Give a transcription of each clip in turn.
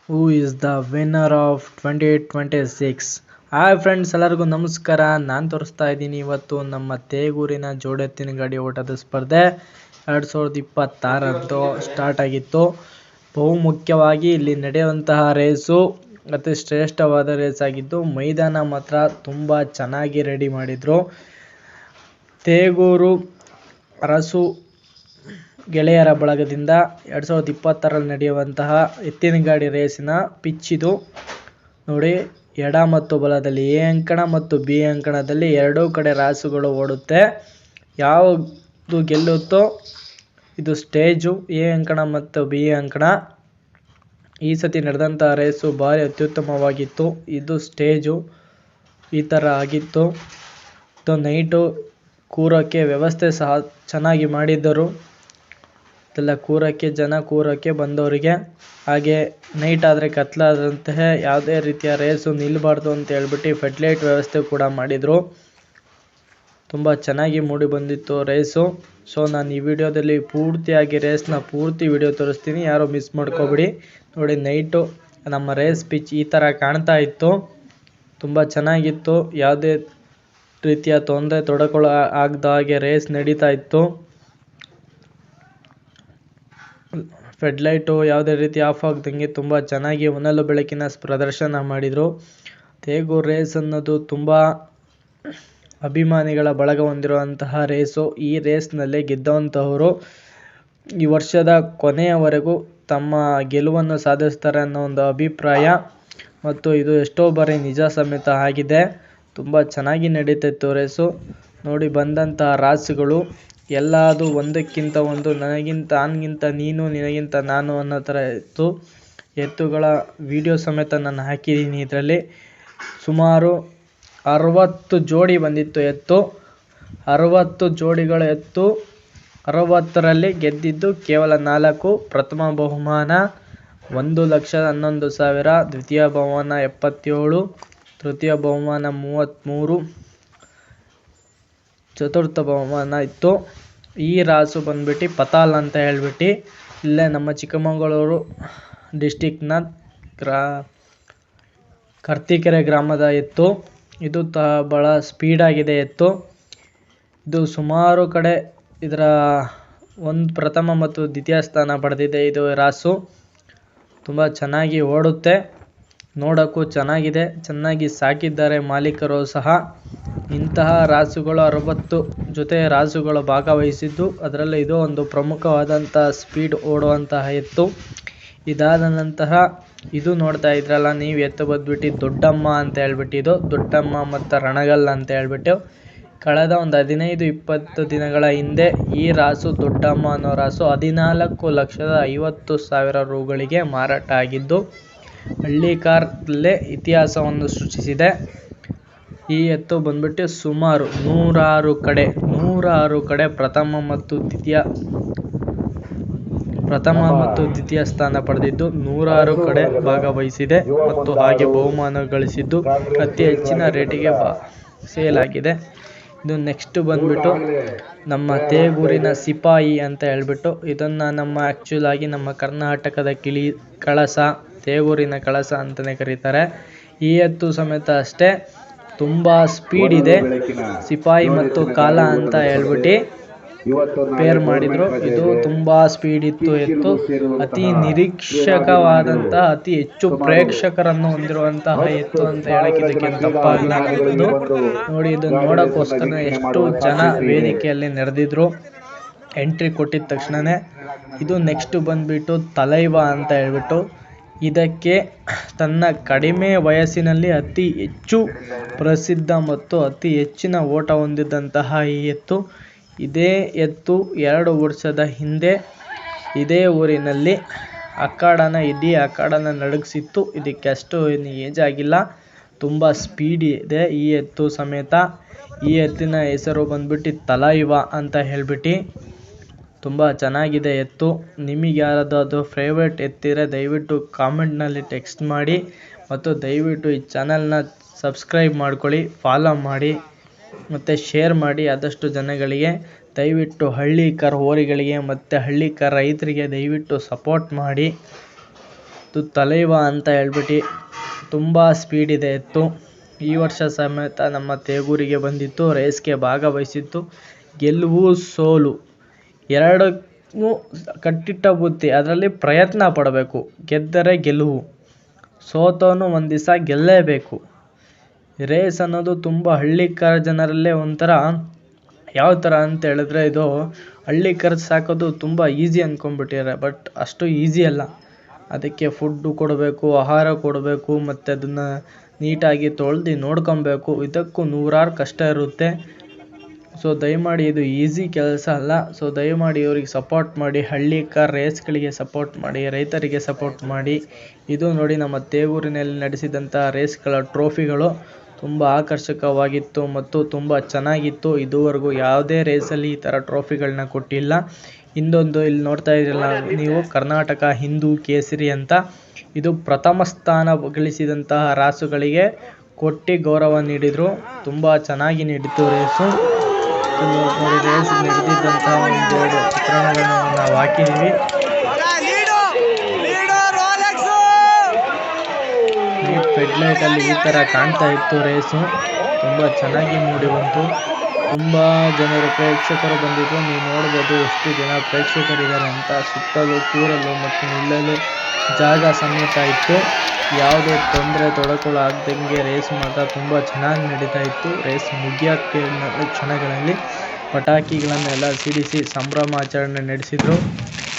Who is the winner of 2026. Hi friends, ಎಲ್ಲರಿಗೂ ನಮಸ್ಕಾರ. ನಾನು ತೋರಿಸ್ತಾ ಇದ್ದೀನಿ ಇವತ್ತು ನಮ್ಮ ತೇಗೂರಿನ ಜೋಡೆತ್ತಿನ ಗಾಡಿ ಓಟದ ಸ್ಪರ್ಧೆ 2026 ಸ್ಟಾರ್ಟ್ ಆಗಿತ್ತು. ಬಹುಮುಖ್ಯವಾಗಿ ಇಲ್ಲಿ ನಡೆಯುವಂತಹ ರೇಸು ಅತಿ ಶ್ರೇಷ್ಠವಾದ ರೇಸ್ ಆಗಿದ್ದು, ಮೈದಾನ ಮಾತ್ರ ತುಂಬ ಚೆನ್ನಾಗಿ ರೆಡಿ ಮಾಡಿದ್ರು. ತೇಗೂರು ಅರಸು ಗೆಳೆಯರ ಬಳಗದಿಂದ 2026 ನಡೆಯುವಂತಹ ಎತ್ತಿನ ಗಾಡಿ ರೇಸಿನ ಪಿಚ್ ಇದು. ನೋಡಿ, ಎಡ ಮತ್ತು ಬಲದಲ್ಲಿ ಎ ಅಂಕಣ ಮತ್ತು ಬಿ ಅಂಕಣದಲ್ಲಿ ಎರಡೂ ಕಡೆ ರಾಸುಗಳು ಓಡುತ್ತೆ. ಯಾವುದು ಗೆಲ್ಲುತ್ತೋ ಇದು ಸ್ಟೇಜು, ಎ ಅಂಕಣ ಮತ್ತು ಬಿ ಅಂಕಣ. ಈ ಸತಿ ನಡೆದಂತಹ ರೇಸು ಭಾರಿ ಅತ್ಯುತ್ತಮವಾಗಿತ್ತು. ಇದು ಸ್ಟೇಜು ಈ ಥರ ಆಗಿತ್ತು. ಇದು ನೈಟು ಕೂರೋಕ್ಕೆ ವ್ಯವಸ್ಥೆ ಸಹ ಚೆನ್ನಾಗಿ ಮಾಡಿದ್ದರು. ಇದೆಲ್ಲ ಕೂರೋಕ್ಕೆ ಬಂದವರಿಗೆ. ಹಾಗೆ ನೈಟ್ ಆದರೆ ಕತ್ಲಾದಂತಹ ಯಾವುದೇ ರೀತಿಯ ರೇಸು ನಿಲ್ಲಬಾರ್ದು ಅಂತ ಹೇಳ್ಬಿಟ್ಟು ಫೆಡ್ಲೈಟ್ ವ್ಯವಸ್ಥೆ ಕೂಡ ಮಾಡಿದರು. ತುಂಬ ಚೆನ್ನಾಗಿ ಮೂಡಿ ಬಂದಿತ್ತು ರೇಸು. ಸೊ ನಾನು ಈ ವಿಡಿಯೋದಲ್ಲಿ ಪೂರ್ತಿಯಾಗಿ ರೇಸ್ನ ಪೂರ್ತಿ ವಿಡಿಯೋ ತೋರಿಸ್ತೀನಿ, ಯಾರು ಮಿಸ್ ಮಾಡ್ಕೋಬಿಡಿ. ನೋಡಿ, ನೈಟು ನಮ್ಮ ರೇಸ್ ಪಿಚ್ ಈ ಥರ ಕಾಣ್ತಾ ಇತ್ತು. ತುಂಬ ಚೆನ್ನಾಗಿತ್ತು. ಯಾವುದೇ ರೀತಿಯ ತೊಡಕುಗಳು ಆಗದ ಹಾಗೆ ರೇಸ್ ನಡೀತಾ ಇತ್ತು. ಫೆಡ್ಲೈಟು ಯಾವುದೇ ರೀತಿ ಆಫ್ ಆಗದಂಗೆ ತುಂಬ ಚೆನ್ನಾಗಿ ಹೊನಲು ಬೆಳಕಿನ ಪ್ರದರ್ಶನ ಮಾಡಿದರು. ತೇಗೂರು ರೇಸ್ ಅನ್ನೋದು ತುಂಬ ಅಭಿಮಾನಿಗಳ ಬಳಗ ಹೊಂದಿರುವಂತಹ ರೇಸು. ಈ ರೇಸ್ನಲ್ಲಿ ಗೆದ್ದಂತಹವರು ಈ ವರ್ಷದ ಕೊನೆಯವರೆಗೂ ತಮ್ಮ ಗೆಲುವನ್ನು ಸಾಧಿಸ್ತಾರೆ ಅನ್ನೋ ಒಂದು ಅಭಿಪ್ರಾಯ, ಮತ್ತು ಇದು ಎಷ್ಟೋ ಬಾರಿ ನಿಜ ಸಮೇತ ಆಗಿದೆ. ತುಂಬ ಚೆನ್ನಾಗಿ ನಡೀತಿತ್ತು ರೇಸು. ನೋಡಿ, ಬಂದಂತಹ ರಾಸುಗಳು ಎಲ್ಲದು ಒಂದಕ್ಕಿಂತ ಒಂದು, ನಾನಿಗಿಂತ ನೀನು, ನಿನಗಿಂತ ನಾನು ಅನ್ನೋ ಥರ ಇತ್ತು. ಎತ್ತುಗಳ ವಿಡಿಯೋ ಸಮೇತ ನಾನು ಹಾಕಿದ್ದೀನಿ. ಇದರಲ್ಲಿ ಸುಮಾರು 60 ಜೋಡಿ ಬಂದಿತ್ತು ಎತ್ತು. 60 ಜೋಡಿಗಳ ಎತ್ತು, 60ರಲ್ಲಿ ಗೆದ್ದಿದ್ದು ಕೇವಲ 4. ಪ್ರಥಮ ಬಹುಮಾನ 1,11,000, ದ್ವಿತೀಯ ಬಹುಮಾನ 77, ತೃತೀಯ ಬಹುಮಾನ 33, ಚತುರ್ಥ ಬಹುಮಾನ ಇತ್ತು. ಈ ರಾಸು ಬಂದ್ಬಿಟ್ಟು ಪತಾಲ್ ಅಂತ ಹೇಳ್ಬಿಟ್ಟು ಇಲ್ಲೇ ನಮ್ಮ ಚಿಕ್ಕಮಗಳೂರು ಡಿಸ್ಟಿಕ್ನ ಕರ್ತಿಕೆರೆ ಗ್ರಾಮದ ಎತ್ತು. ಇದು ಭಾಳ ಸ್ಪೀಡಾಗಿದೆ ಎತ್ತು. ಇದು ಸುಮಾರು ಕಡೆ ಇದರ ಪ್ರಥಮ ಮತ್ತು ದ್ವಿತೀಯ ಸ್ಥಾನ ಪಡೆದಿದೆ. ಇದು ರಾಸು ತುಂಬ ಚೆನ್ನಾಗಿ ಓಡುತ್ತೆ, ನೋಡೋಕ್ಕೂ ಚೆನ್ನಾಗಿದೆ. ಚೆನ್ನಾಗಿ ಸಾಕಿದ್ದಾರೆ ಮಾಲೀಕರು ಸಹ. ಇಂತಹ ರಾಸುಗಳು 60 ಜೊತೆ ರಾಸುಗಳು ಭಾಗವಹಿಸಿದ್ದು, ಅದರಲ್ಲಿ ಇದು ಒಂದು ಪ್ರಮುಖವಾದಂಥ ಸ್ಪೀಡ್ ಓಡುವಂತಹ ಎತ್ತು. ಇದಾದ ನಂತರ ಇದು ನೋಡ್ತಾ ಇದ್ರಲ್ಲ ನೀವು, ಎತ್ತು ಬಂದ್ಬಿಟ್ಟು ದೊಡ್ಡಮ್ಮ ಅಂತ ಹೇಳ್ಬಿಟ್ಟು, ಇದು ದೊಡ್ಡಮ್ಮ ಮತ್ತು ರಣಗಲ್ ಅಂತ ಹೇಳ್ಬಿಟ್ಟು ಕಳೆದ ಒಂದು 15-20 ದಿನಗಳ ಹಿಂದೆ ಈ ರಾಸು, ದೊಡ್ಡಮ್ಮ ಅನ್ನೋ ರಾಸು 14,50,000 ರೂಗಳಿಗೆ ಮಾರಾಟ ಆಗಿದ್ದು ಹಳ್ಳಿಕಾರದಲ್ಲೇ ಇತಿಹಾಸವನ್ನು ಸೃಷ್ಟಿಸಿದೆ. ಈ ಎತ್ತು ಬಂದ್ಬಿಟ್ಟು ಸುಮಾರು 106 ಕಡೆ ಪ್ರಥಮ ಮತ್ತು ದ್ವಿತೀಯ ಸ್ಥಾನ ಪಡೆದಿದ್ದು 106 ಕಡೆ ಭಾಗವಹಿಸಿದೆ ಮತ್ತು ಹಾಗೆ ಬಹುಮಾನ ಗಳಿಸಿದ್ದು ಅತಿ ಹೆಚ್ಚಿನ ರೇಟಿಗೆ ಸೇಲ್ ಆಗಿದೆ. ಇದು ನೆಕ್ಸ್ಟ್ ಬಂದ್ಬಿಟ್ಟು ನಮ್ಮ ತೇಗೂರಿನ ಸಿಪಾಯಿ ಅಂತ ಹೇಳ್ಬಿಟ್ಟು, ಇದನ್ನು ಆ್ಯಕ್ಚುಲ್ ಆಗಿ ನಮ್ಮ ಕರ್ನಾಟಕದ ಕಳಸ, ತೇಗೂರಿನ ಕಳಸ ಅಂತಲೇ ಕರೀತಾರೆ. ಈ ಎತ್ತು ಸಮೇತ ಅಷ್ಟೇ ತುಂಬ ಸ್ಪೀಡ್ ಇದೆ. ಸಿಪಾಯಿ ಮತ್ತು ಕಾಲ ಅಂತ ಹೇಳ್ಬಿಟ್ಟು ಪೇರ್ ಮಾಡಿದ್ರು. ಇದು ತುಂಬ ಸ್ಪೀಡ್ ಇತ್ತು ಎತ್ತು. ಅತಿ ನಿರೀಕ್ಷಕವಾದಂತಹ, ಅತಿ ಹೆಚ್ಚು ಪ್ರೇಕ್ಷಕರನ್ನು ಹೊಂದಿರುವಂತಹ ಎತ್ತು ಅಂತ ಹೇಳಕ್ಕೆ ಇದಕ್ಕೆ ತಪ್ಪಾಗಲ್ಲ. ನೋಡಿ, ಇದು ನೋಡೋಕ್ಕೋಸ್ಕರ ಎಷ್ಟು ಜನ ವೇದಿಕೆಯಲ್ಲಿ ನೆರೆದಿದ್ರು ಎಂಟ್ರಿ ಕೊಟ್ಟಿದ ತಕ್ಷಣನೇ. ಇದು ನೆಕ್ಸ್ಟ್ ಬಂದ್ಬಿಟ್ಟು ತಲೈವ ಅಂತ ಹೇಳ್ಬಿಟ್ಟು, ಇದಕ್ಕೆ ತನ್ನ ಕಡಿಮೆ ವಯಸ್ಸಿನಲ್ಲಿ ಅತಿ ಹೆಚ್ಚು ಪ್ರಸಿದ್ಧ ಮತ್ತು ಅತಿ ಹೆಚ್ಚಿನ ಓಟ ಹೊಂದಿದ್ದಂತಹ ಈ ಎತ್ತು. ಇದೇ ಎತ್ತು 2 ವರ್ಷದ ಹಿಂದೆ ಇದೇ ಊರಿನಲ್ಲಿ ಇಡೀ ಅಖಾಡನ ನಡುಗಿಸಿತ್ತು. ಇದಕ್ಕೆ ಅಷ್ಟು ಏಜ್ ಆಗಿಲ್ಲ, ತುಂಬ ಸ್ಪೀಡ್ ಇದೆ ಈ ಎತ್ತು ಸಮೇತ. ಈ ಎತ್ತಿನ ಹೆಸರು ಬಂದ್ಬಿಟ್ಟು ತಲೈವ ಅಂತ ಹೇಳ್ಬಿಟ್ಟು. ತುಂಬ ಚೆನ್ನಾಗಿದೆ ಎತ್ತು. ನಿಮಗೆ ಯಾರಾದರೂ ಫೇವ್ರೇಟ್ ಎತ್ತಿದ್ರೆ ದಯವಿಟ್ಟು ಕಾಮೆಂಟ್ನಲ್ಲಿ ಟೆಕ್ಸ್ಟ್ ಮಾಡಿ, ಮತ್ತು ದಯವಿಟ್ಟು ಈ ಚಾನಲ್ನ ಸಬ್ಸ್ಕ್ರೈಬ್ ಮಾಡ್ಕೊಳ್ಳಿ, ಫಾಲೋ ಮಾಡಿ ಮತ್ತು ಶೇರ್ ಮಾಡಿ ಆದಷ್ಟು ಜನಗಳಿಗೆ. ದಯವಿಟ್ಟು ಹಳ್ಳಿಕರ್ ಹೋರಿಗಳಿಗೆ ಮತ್ತು ಹಳ್ಳಿಕರ್ ರೈತರಿಗೆ ದಯವಿಟ್ಟು ಸಪೋರ್ಟ್ ಮಾಡಿ. ಇದು ತಲೈವ ಅಂತ ಹೇಳ್ಬಿಟ್ಟು ತುಂಬ ಸ್ಪೀಡ್ ಇದೆ ಎತ್ತು. ಈ ವರ್ಷ ಸಮೇತ ನಮ್ಮ ತೇಗೂರಿಗೆ ಬಂದಿತ್ತು, ರೇಸ್ಗೆ ಭಾಗವಹಿಸಿತ್ತು. ಗೆಲುವು ಸೋಲು ಎರಡಕ್ಕೂ ಕಟ್ಟಿಟ್ಟ ಬುತ್ತಿ, ಅದರಲ್ಲಿ ಪ್ರಯತ್ನ ಪಡಬೇಕು. ಗೆದ್ದರೆ ಗೆಲುವು, ಸೋತವನು ಒಂದು ದಿವಸ ಗೆಲ್ಲೇಬೇಕು. ರೇಸ್ ಅನ್ನೋದು ತುಂಬ ಹಳ್ಳಿಕಾರ ಜನರಲ್ಲೇ ಒಂಥರ ಯಾವ ಥರ ಅಂತ ಹೇಳಿದ್ರೆ, ಇದು ಹಳ್ಳಿಕರ ಸಾಕೋದು ತುಂಬ ಈಸಿ ಅಂದ್ಕೊಂಡ್ಬಿಟ್ಟಿದ್ದಾರೆ. ಬಟ್ ಅಷ್ಟು ಈಸಿ ಅಲ್ಲ. ಅದಕ್ಕೆ ಫುಡ್ಡು ಕೊಡಬೇಕು, ಆಹಾರ ಕೊಡಬೇಕು, ಮತ್ತು ಅದನ್ನು ನೀಟಾಗಿ ತೊಳೆದು ನೋಡ್ಕೊಬೇಕು. ಇದಕ್ಕೂ ನೂರಾರು ಕಷ್ಟ ಇರುತ್ತೆ. ಸೊ ದಯಮಾಡಿ ಇದು ಈಸಿ ಕೆಲಸ ಅಲ್ಲ. ಸೊ ದಯಮಾಡಿ ಇವ್ರಿಗೆ ಸಪೋರ್ಟ್ ಮಾಡಿ, ಹಳ್ಳಿಕಾರ ರೇಸ್ಗಳಿಗೆ ಸಪೋರ್ಟ್ ಮಾಡಿ, ರೈತರಿಗೆ ಸಪೋರ್ಟ್ ಮಾಡಿ. ಇದು ನೋಡಿ ನಮ್ಮ ತೇಗೂರಿನಲ್ಲಿ ನಡೆಸಿದಂಥ ರೇಸ್ಗಳ ಟ್ರೋಫಿಗಳು ತುಂಬ ಆಕರ್ಷಕವಾಗಿತ್ತು ಮತ್ತು ತುಂಬ ಚೆನ್ನಾಗಿತ್ತು. ಇದುವರೆಗೂ ಯಾವುದೇ ರೇಸಲ್ಲಿ ಈ ಥರ ಟ್ರೋಫಿಗಳನ್ನ ಕೊಟ್ಟಿಲ್ಲ. ಇನ್ನೊಂದು ಇಲ್ಲಿ ನೋಡ್ತಾ ಇದ್ರಲ್ಲ ನೀವು, ಕರ್ನಾಟಕ ಹಿಂದೂ ಕೇಸರಿ ಅಂತ, ಇದು ಪ್ರಥಮ ಸ್ಥಾನ ಗಳಿಸಿದಂತಹ ರಾಸುಗಳಿಗೆ ಕೊಟ್ಟು ಗೌರವ ನೀಡಿದರು. ತುಂಬ ಚೆನ್ನಾಗಿ ನಡೀತು ರೇಸು. ನೋಡಿ, ರೇಸ್ ನಡೆದಿದ್ದಂತಹ ಒಂದೆರಡು ಚಿತ್ರಣಗಳನ್ನು ನಾವು ಹಾಕಿದ್ದೀವಿ. ಫೆಡ್ಲೈಟಲ್ಲಿ ಈ ಥರ ಕಾಣ್ತಾ ಇತ್ತು ರೇಸು. ತುಂಬ ಚೆನ್ನಾಗಿ ಮೂಡಿ ಬಂತು. ತುಂಬ ಜನರು ಪ್ರೇಕ್ಷಕರು ಬಂದಿದ್ದು ನೀವು ನೋಡ್ಬೋದು ಎಷ್ಟು ಜನ ಪ್ರೇಕ್ಷಕರಿದ್ದಾರೆ ಅಂತ. ಸುತ್ತಲೂ ಕೂರಲು ಮತ್ತು ನಿಲ್ಲಲು ಜಾಗ ಸಮೇತ ಇತ್ತು. ಯಾವುದೇ ತೊಂದರೆ ತೊಡಕುಗಳು ಆಗದಂಗೆ ರೇಸ್ ಮಾತ್ರ ತುಂಬ ಚೆನ್ನಾಗಿ ನಡೀತಾ ಇತ್ತು. ರೇಸ್ ಮುಗಿಯೋಕ್ಕೆ 4 ಕ್ಷಣಗಳಲ್ಲಿ ಪಟಾಕಿಗಳನ್ನೆಲ್ಲ ಸಿಡಿಸಿ ಸಂಭ್ರಮಾಚರಣೆ ನಡೆಸಿದರು.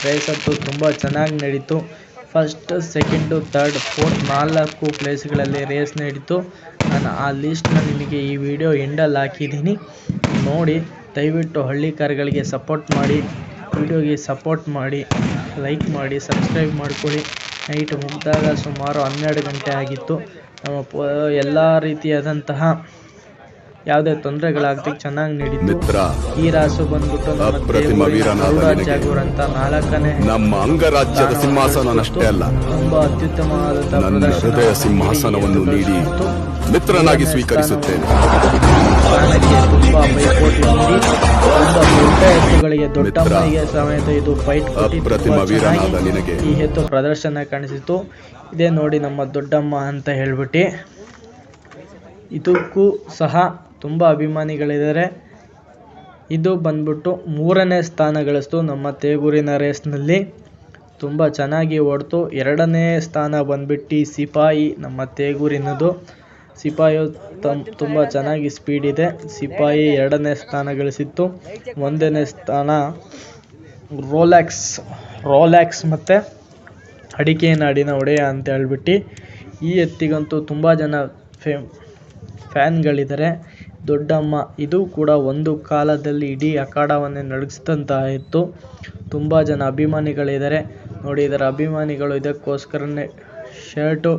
ರೇಸ್ ಅಂತೂ ತುಂಬ ಚೆನ್ನಾಗಿ ನಡೀತು. ಫಸ್ಟ್, ಸೆಕೆಂಡು, ಥರ್ಡ್, ಫೋರ್ತ್ 4 ಪ್ಲೇಸ್ಗಳಲ್ಲಿ ರೇಸ್ ನಡೀತು. ನಾನು ಆ ಲಿಸ್ಟ್ನ ನಿಮಗೆ ಈ ವಿಡಿಯೋ ಎಂಡಲ್ಲಿ ಹಾಕಿದ್ದೀನಿ, ನೋಡಿ. ದಯವಿಟ್ಟು ಹಳ್ಳಿಕಾರಗಳಿಗೆ ಸಪೋರ್ಟ್ ಮಾಡಿ, ವಿಡಿಯೋಗೆ ಸಪೋರ್ಟ್ ಮಾಡಿ, ಲೈಕ್ ಮಾಡಿ, ಸಬ್ಸ್ಕ್ರೈಬ್ ಮಾಡ್ಕೊಳ್ಳಿ. ನೈಟ್ ಮುಗಿದಾಗ ಸುಮಾರು 12 ಗಂಟೆ ಆಗಿತ್ತು. ನಮ್ಮ ಎಲ್ಲ ರೀತಿಯಾದಂತಹ ಯಾವುದೇ ತೊಂದರೆಗಳಾಗದೆ ಚೆನ್ನಾಗಿ ನಡೀತು. ಈ ರಾಸು ಬಂದ್ಬಿಟ್ಟು ನಮ್ಮ ಜಾಗೂರ್ ಅಂತ 4ನೇ ನಮ್ಮ ಅಂಗರಾಜ್ಯದ ಸಿಂಹಾಸನಷ್ಟೇ ಅಲ್ಲ, ತುಂಬಾ ಅತ್ಯುತ್ತಮವಾದಂತಹ ಹೃದಯ ಸಿಂಹಾಸನವನ್ನು ನೀಡಿ ಮಿತ್ರನಾಗಿ ಸ್ವೀಕರಿಸುತ್ತೇನೆ. ತುಂಬಾ ಪೈಪೋಟಿ ನೀಡಿ, ತುಂಬಾ ದೊಡ್ಡ ಎತ್ತುಗಳಿಗೆ, ದೊಡ್ಡ ಮೈಗೆ ಸಮೇತ ಇದು ಫೈಟ್ ಕೊಟ್ಟು ಈ ಎತ್ತು ಪ್ರದರ್ಶನ ಕಾಣಿಸಿತು. ಇದೇ ನೋಡಿ ನಮ್ಮ ದೊಡ್ಡಮ್ಮ ಅಂತ ಹೇಳ್ಬಿಟ್ಟು. ಇದಕ್ಕೂ ಸಹ ತುಂಬ ಅಭಿಮಾನಿಗಳಿದ್ದಾರೆ. ಇದು ಬಂದ್ಬಿಟ್ಟು 3ನೇ ಸ್ಥಾನ ಗಳಿಸ್ತು ನಮ್ಮ ತೇಗೂರಿನ ರೇಸ್ನಲ್ಲಿ. ತುಂಬ ಚೆನ್ನಾಗಿ ಓಡ್ತು. 2ನೇ ಸ್ಥಾನ ಬಂದ್ಬಿಟ್ಟು ಸಿಪಾಯಿ, ನಮ್ಮ ತೇಗೂರಿನದು. ಸಿಪಾಯಿ ತುಂಬ ಚೆನ್ನಾಗಿ ಸ್ಪೀಡ್ ಇದೆ. ಸಿಪಾಯಿ 2ನೇ ಸ್ಥಾನ ಗಳಿಸಿತ್ತು. 1ನೇ ಸ್ಥಾನ ರೋಲ್ಯಾಕ್ಸ್ ಮತ್ತು ಅಡಿಕೆ ನಾಡಿನ ಒಡೆಯ ಅಂತ ಹೇಳ್ಬಿಟ್ಟು. ಈ ಎತ್ತಿಗಂತೂ ತುಂಬ ಜನ ಫ್ಯಾನ್ಗಳಿದ್ದಾರೆ. ದೊಡ್ಡಮ್ಮ ಇದು ಕೂಡ ಒಂದು ಕಾಲದಲ್ಲಿ ಇಡೀ ಅಖಾಡವನ್ನೇ ನಡಗಿಸಿದಂತಹ ಎತ್ತು. ತುಂಬ ಜನ ಅಭಿಮಾನಿಗಳಿದ್ದಾರೆ ನೋಡಿ. ಇದರ ಅಭಿಮಾನಿಗಳು ಇದಕ್ಕೋಸ್ಕರನೇ ಶರ್ಟು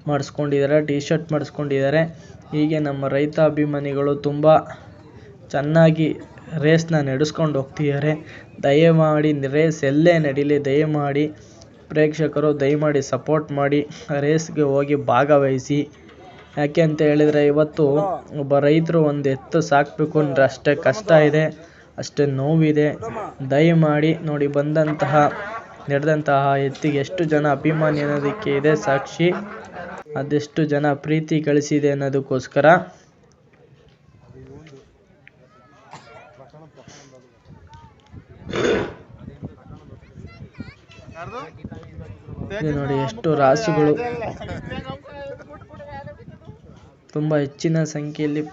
ಮಾಡಿಸ್ಕೊಂಡಿದ್ದಾರೆ, ಟಿ ಶರ್ಟ್ ಮಾಡಿಸ್ಕೊಂಡಿದ್ದಾರೆ. ಹೀಗೆ ನಮ್ಮ ರೈತ ಅಭಿಮಾನಿಗಳು ತುಂಬ ಚೆನ್ನಾಗಿ ರೇಸ್ನ ನಡೆಸ್ಕೊಂಡು ಹೋಗ್ತಿದ್ದಾರೆ. ದಯಮಾಡಿ ರೇಸ್ ಎಲ್ಲೇ ನಡೀಲಿ, ದಯಮಾಡಿ ಪ್ರೇಕ್ಷಕರು ದಯಮಾಡಿ ಸಪೋರ್ಟ್ ಮಾಡಿ, ರೇಸ್ಗೆ ಹೋಗಿ ಭಾಗವಹಿಸಿ. ಯಾಕೆ ಅಂತ ಹೇಳಿದರೆ, ಇವತ್ತು ಒಬ್ಬ ರೈತರು ಒಂದು ಎತ್ತು ಸಾಕಬೇಕು ಅಂದರೆ ಅಷ್ಟೇ ಕಷ್ಟ ಇದೆ, ಅಷ್ಟೇ ನೋವಿದೆ. ದಯಮಾಡಿ ನೋಡಿ, ನಡೆದಂತಹ ಎತ್ತಿಗೆ ಎಷ್ಟು ಜನ ಅಭಿಮಾನಿ ಅನ್ನೋದಕ್ಕೆ ಇದೆ ಸಾಕ್ಷಿ. ಅದೆಷ್ಟು ಜನ ಪ್ರೀತಿ ಗಳಿಸಿದೆ ಅನ್ನೋದಕ್ಕೋಸ್ಕರ. ನೋಡಿ ಎಷ್ಟು ರಾಸುಗಳು, ತುಂಬ ಹೆಚ್ಚಿನ ಸಂಖ್ಯೆಯಲ್ಲಿ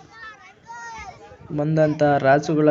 ಬಂದಂತಹ ರಾಸುಗಳ